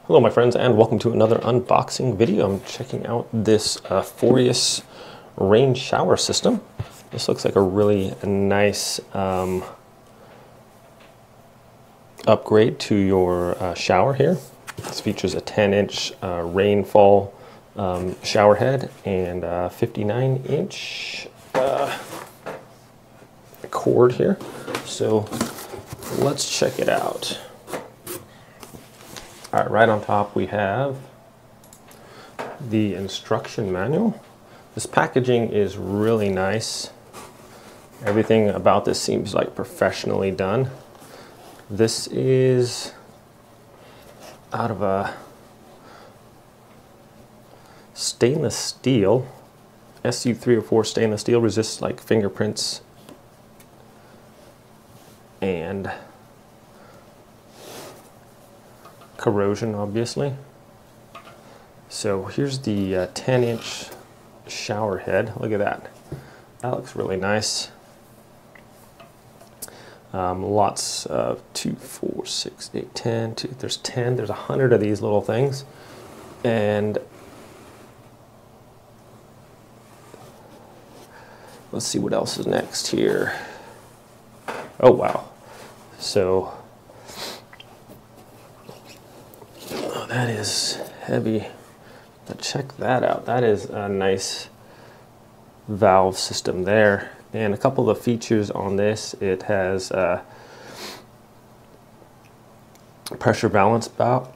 Hello my friends, and welcome to another unboxing video. I'm checking out this Forius rain shower system. This looks like a really nice upgrade to your shower here. This features a 10-inch rainfall shower head and a 59-inch cord here. So let's check it out. All right, right on top we have the instruction manual. This packaging is really nice. Everything about this seems like professionally done. This is out of a stainless steel, SU304 stainless steel, resists like fingerprints and corrosion, obviously. So here's the 10-inch shower head. Look at that. That looks really nice. Lots of 2, 4, 6, 8, 10. There's 10. There's 100 of these little things. And let's see what else is next here. Oh, wow. So that is heavy. But check that out. That is a nice valve system there. And a couple of the features on this, it has pressure balance valve.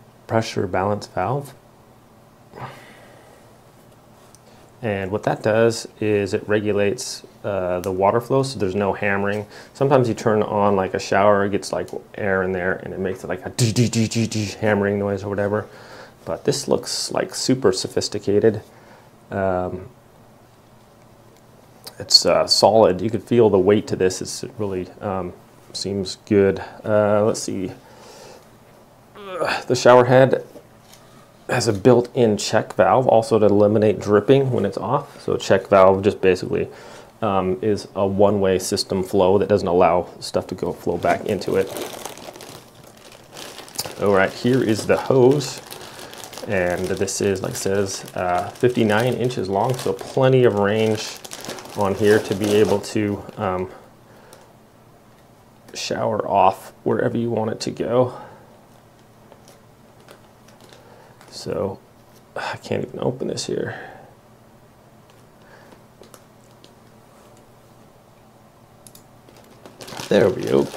And what that does is it regulates the water flow, so there's no hammering. Sometimes you turn on like a shower, it gets like air in there and it makes it like a hammering noise or whatever. But this looks like super sophisticated. It's solid. You can feel the weight to this. It really seems good. Let's see. The shower head has a built-in check valve also to eliminate dripping when it's off. So a check valve just basically is a one-way system flow that doesn't allow stuff to flow back into it. All right, here is the hose. And this is, like it says, 59 inches long, so plenty of range on here to be able to shower off wherever you want it to go. So I can't even open this here. There we go.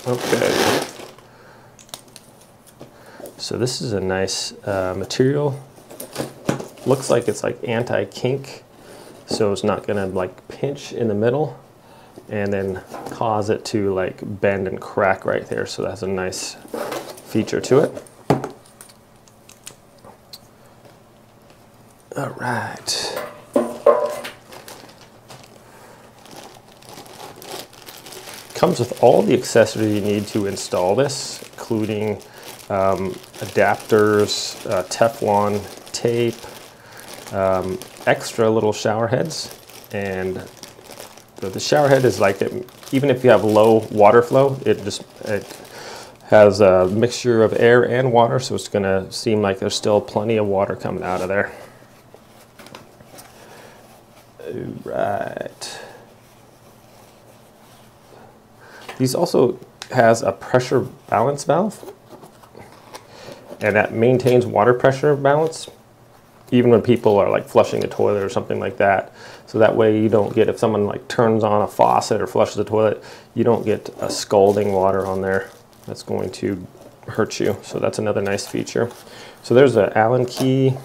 Okay. So this is a nice material. Looks like it's like anti-kink, so it's not gonna like pinch in the middle and then cause it to like bend and crack right there. So that's a nice feature to it. All right. Comes with all the accessories you need to install this, including adapters, Teflon tape, extra little shower heads. And the shower head is like, even if you have low water flow, it has a mixture of air and water, so it's gonna seem like there's still plenty of water coming out of there. Right. These also has a pressure balance valve, and that maintains water pressure balance even when people are like flushing a toilet or something like that. So that way you don't get, if someone like turns on a faucet or flushes the toilet, you don't get a scalding water on there. That's going to hurt you. So that's another nice feature. So there's an Allen key.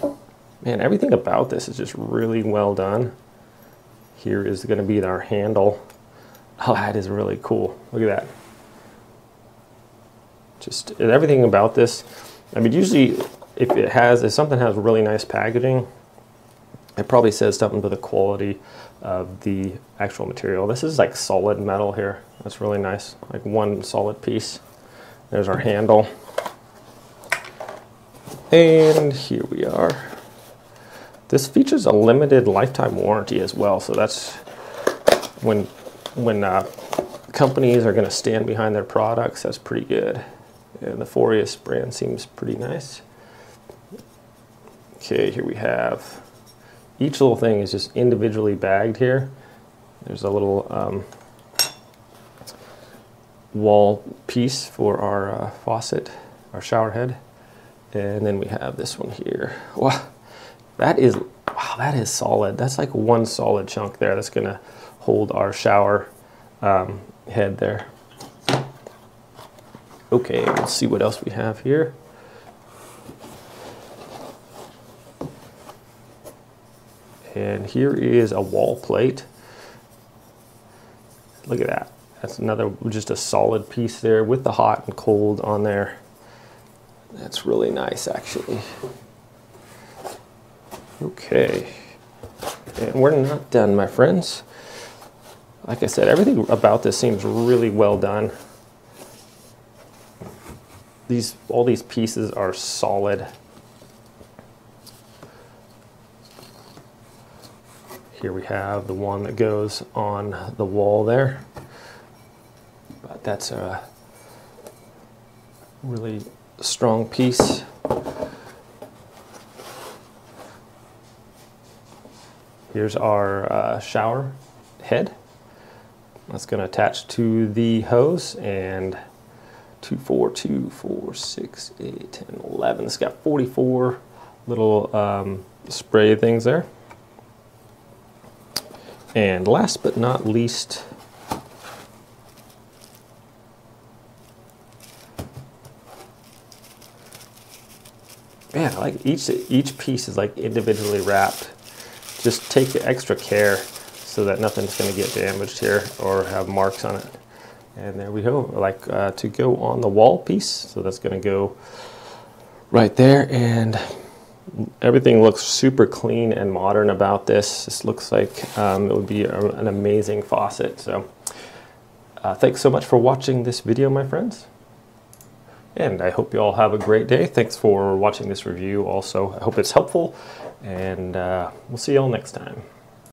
Man, everything about this is just really well done. Here is going to be our handle. Oh, that is really cool. Look at that. Just everything about this. I mean, usually if something has really nice packaging, it probably says something to the quality of the actual material. This is like solid metal here. That's really nice. Like one solid piece. There's our handle. And here we are. This features a limited lifetime warranty as well, so that's when companies are going to stand behind their products, that's pretty good. And the Forius brand seems pretty nice. Okay, here we have, each little thing is just individually bagged here. There's a little wall piece for our faucet, our shower head. And then we have this one here. Wow, that is solid. That's like one solid chunk there. That's gonna hold our shower head there. Okay, let's see what else we have here. And here is a wall plate. Look at that. That's another, just a solid piece there with the hot and cold on there. That's really nice, actually. Okay, and we're not done, my friends. Like I said, everything about this seems really well done. All these pieces are solid. Here we have the one that goes on the wall there. But that's a really strong piece. Here's our shower head. That's going to attach to the hose, and 2, 4, 2, 4, 6, 8, 10, 11. It's got 44 little spray things there. And last but not least, man, I like each piece is like individually wrapped. Just take extra care so that nothing's going to get damaged here or have marks on it. And there we go, like to go on the wall piece. So that's going to go right there, and everything looks super clean and modern about this. This looks like it would be an amazing faucet. So thanks so much for watching this video, my friends. And I hope you all have a great day. Thanks for watching this review also. I hope it's helpful, and we'll see you all next time.